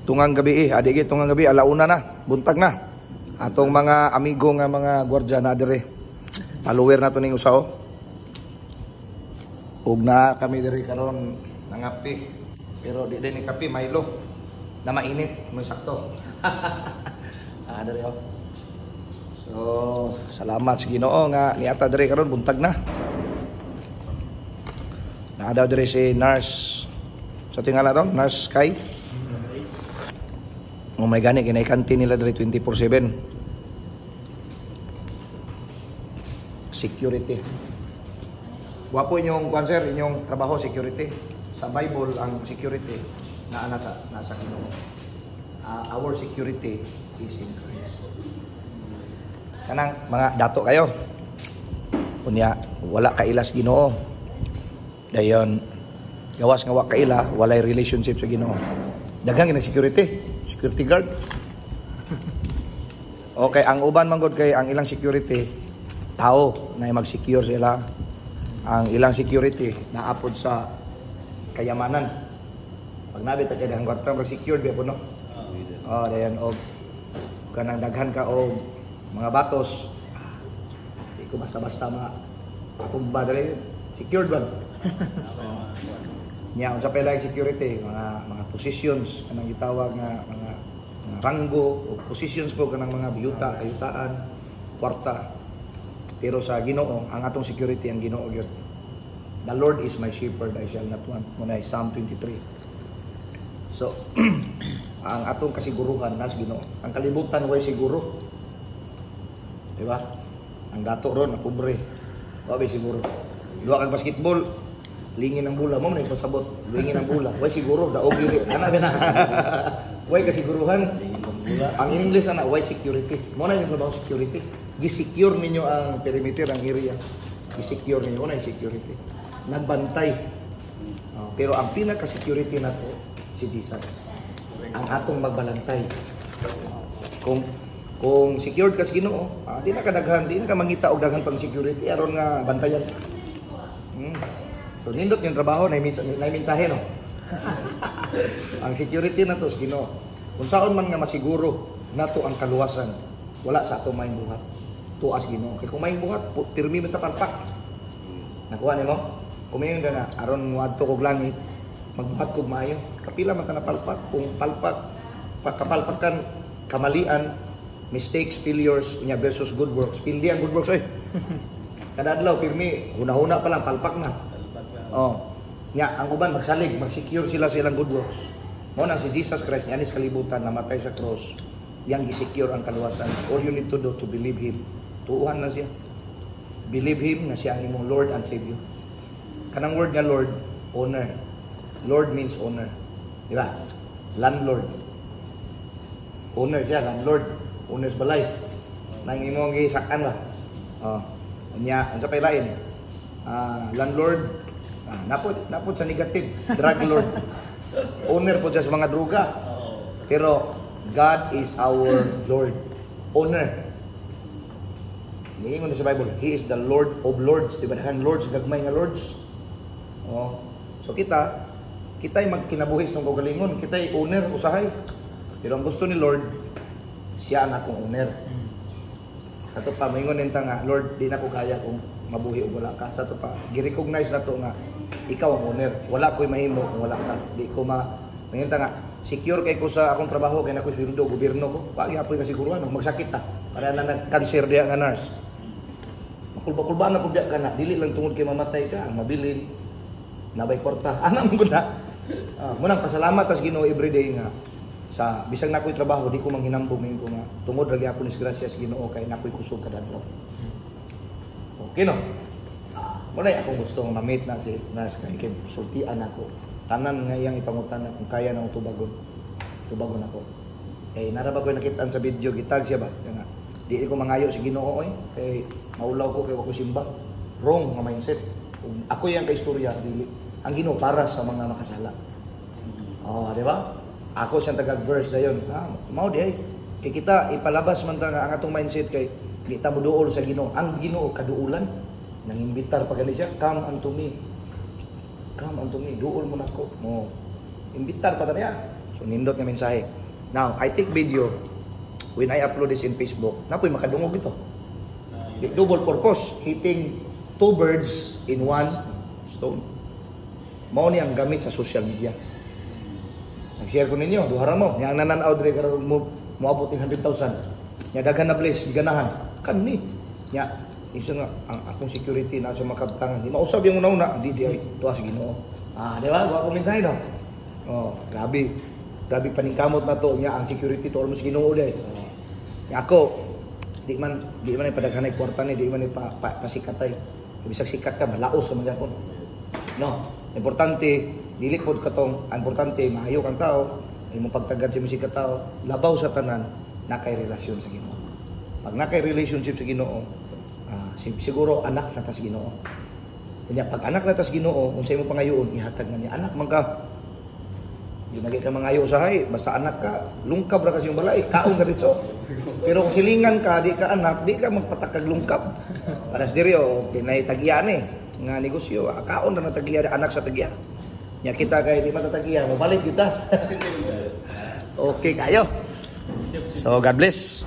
tungang gabi adigi tungang gabi alauna na, buntag na. Atong mga amigo nga mga gwardiya na dire. Follower na to ning usa oh. Ug na kami dire karon nangapi. Pero di din ni kape Milo na mainit, mo sakto. Dire oh. So, salamat sa Ginoo nga niata dire karon buntag na. Naa daw dire si Nurse. Sa tingala daw, Nurse Kai. Oh my God, kinay kantin nila dire 24/7. Security. Wapo inyong cancer, inyong trabaho security. Sa Bible ang security na nasa Ginoo. Our security is in Christ. Kanang mga dato kayo. Unya wala kailas Ginoo. Dayon gawas nga wa kaila, walay relationship sa Ginoo. Daghang ina security guard. Okay, ang uban man gud kay ang ilang security tao na mag-secure sila. Ang ilang security naapod sa kayamanan. Pag nabit kay daghang kwarta mag-secure biya puno. Dayon og kanang daghan ka og mga batos. Di ko basta-basta matumba dali. Secured ba? Nya unsa pa lang security, mga positions kanang gitawag nga mga ranggo o positions po kanang mga biyuta, kayutaan, kwarta. Pero sa Ginoo, ang atong security ang Ginoo gyud. The Lord is my shepherd, I shall not want. Muna Psalm 23. So, ang atong kasiguruhan nas Ginoo. Ang kalibutan way siguro. Di ba? Ang dato ron, nakubre. Wabi siguro. Duha kang basketball, lingin ang bula mo man ipasabot, lingin ang bula. Way siguro daog yun. Ana ba na? Way kasiguruhan. Ang English ana way security. Mo na yung trabaho security. Gi-secure ninyo ang perimeter, ang area. Gi-secure ninyo na yung security. Nagbantay. Pero ang pinaka-security nato si Jesus. Ang atong magbalantay. Kung secured ka sa Ginoo, di na ka daghan, di na ka mangita og daghan pang security aron nga bantayan. So nindot yung trabaho na mensahe no. Ang security nato sa Ginoo. Kung saon man nga masiguro nato ang kaluwasan, wala sa ato maayong buhat. Tuas Ginoo. Kay kung maayong buhat, pirmi man ta palpak. Nakuha nimo? Kumayon ka na aron muadto kog langit, magbuhat kog maayo. Kapila man ta napalpak kung palpak kapalpakan kamalian, mistakes, failures unya versus good works. Pindi ang good works oy. Kada adlaw pirmi, huna-huna pa lang palpak na. Nya ang uban magsalig, mag-secure sila sa ilang good works. Mo na si Jesus Christ nianis kalibutan namatay sa cross. Yang gi-secure ang kaluwasan. All you need to do to believe Him. Tuuhan na siya. Believe Him na siya ang imong Lord and Savior. Kanang word nga Lord, owner. Lord means owner. Di ba? Landlord. Owner siya, landlord. Owner's balay. Nang imong gisakan ba? Nya, ang sa pailain. Landlord, napod sa negative. Drug lord. Owner po siya sa mga droga. Pero, God is our Lord. Owner. Ningon sa Bible, He is the Lord of Lords. Diba nahan Lords, gagmay nga Lords. So kita'y magkinabuhis ng kagalingon. Kita'y owner, usahay. Pero ang gusto ni Lord, siya ang atong owner. Sa ito pa, maingon nita nga, Lord, di na ko kaya kung mabuhi o wala ka. Sa ito pa, gi-recognize na ito nga, ikaw ang owner. Wala ko'y mahimo kung wala ka. Di ko maingon ta nga, secure kay ko sa akong trabaho, kaya na ko sweldo, gobyerno ko. Wagi apoy kasiguruhan, magsakit ta. Para na nag-cancer diya nga nurse. Makulba-kulba na po diya ka na. Dili lang tungod kay mamatay ka, ang mabilin. Nabay kwarta. Anam ko na. Munang pasalamat sa Ginoo everyday nga. Sa bisag na ko'y trabaho, di ko manghinambog ngayon ko nga. Tungod lagi ako nis gracias Ginoo kay na ko'y kusog kadadlaw. Okay no? Muna akong gusto ma-meet na si nurse kay sultian ako. Tanan nga iyang ipangutan na kung kaya nang tubagon. Tubagon ako. Kay naraba ko nakitaan sa video, gitag siya ba? Kaya nga, di ko mangayo si Ginoo oy. Kay maulaw ko kay ako simba. Wrong nga mindset. Kung ako yang kaistorya, dili. Ang Ginoo para sa mga makasala. Di ba? Ako siyang taga-verse dayon. Mao di ay. Kay kita ipalabas man ta nga ang atong mindset kay di ta moduol sa Ginoo. Ang Ginoo kaduulan. Nangimbitar pa gali siya, come unto me. Come unto me, duol mo na ko. Imbitar pa niya. So nindot nga mensahe. Now, I take video. When I upload this in Facebook, napoy makadungog ito. Double purpose, hitting two birds in one stone. Mao ni ang gamit sa social media. Nag-share ko ninyo, duhara mo. Yang nananaw dire karon mo moabot ng 100,000. Nya daghan na bless, ganahan. Kani. Nya isa nga ang akong security nasa makabtangan. Di mausab yung una-una, di ay tuwas Ginoo. Di ba? Wa ko mensahe no. Oh, grabe. Grabe paningkamot na to nya ang security to almost Ginoo day. Nya ako di man ay padaghanay kwarta ni, di man ay pasikatay. Bisag sikat ka malaos sa magyapon. No, importante dili pod katong importante maayo kang tao, imong pagtagad sa musika tao, labaw sa tanan nakay relasyon sa Ginoo. Pag nakay relationship sa Ginoo, siguro anak na tas Ginoo. Kanya pag anak na tas Ginoo, unsay mo pangayoon ihatag na niya anak man ka. Di nagay ka mangayo usahay, basta anak ka, lungkab ra kasi yung balay, kaon ka dito. Pero kung silingan ka, di ka anak, di ka magpatakag lungkab. Para sa diryo, kinay tagya ni nga negosyo, kaon na natagya anak sa tagya. Nya kita kay di matatagya, mabalik kita. Okay kayo. So God bless.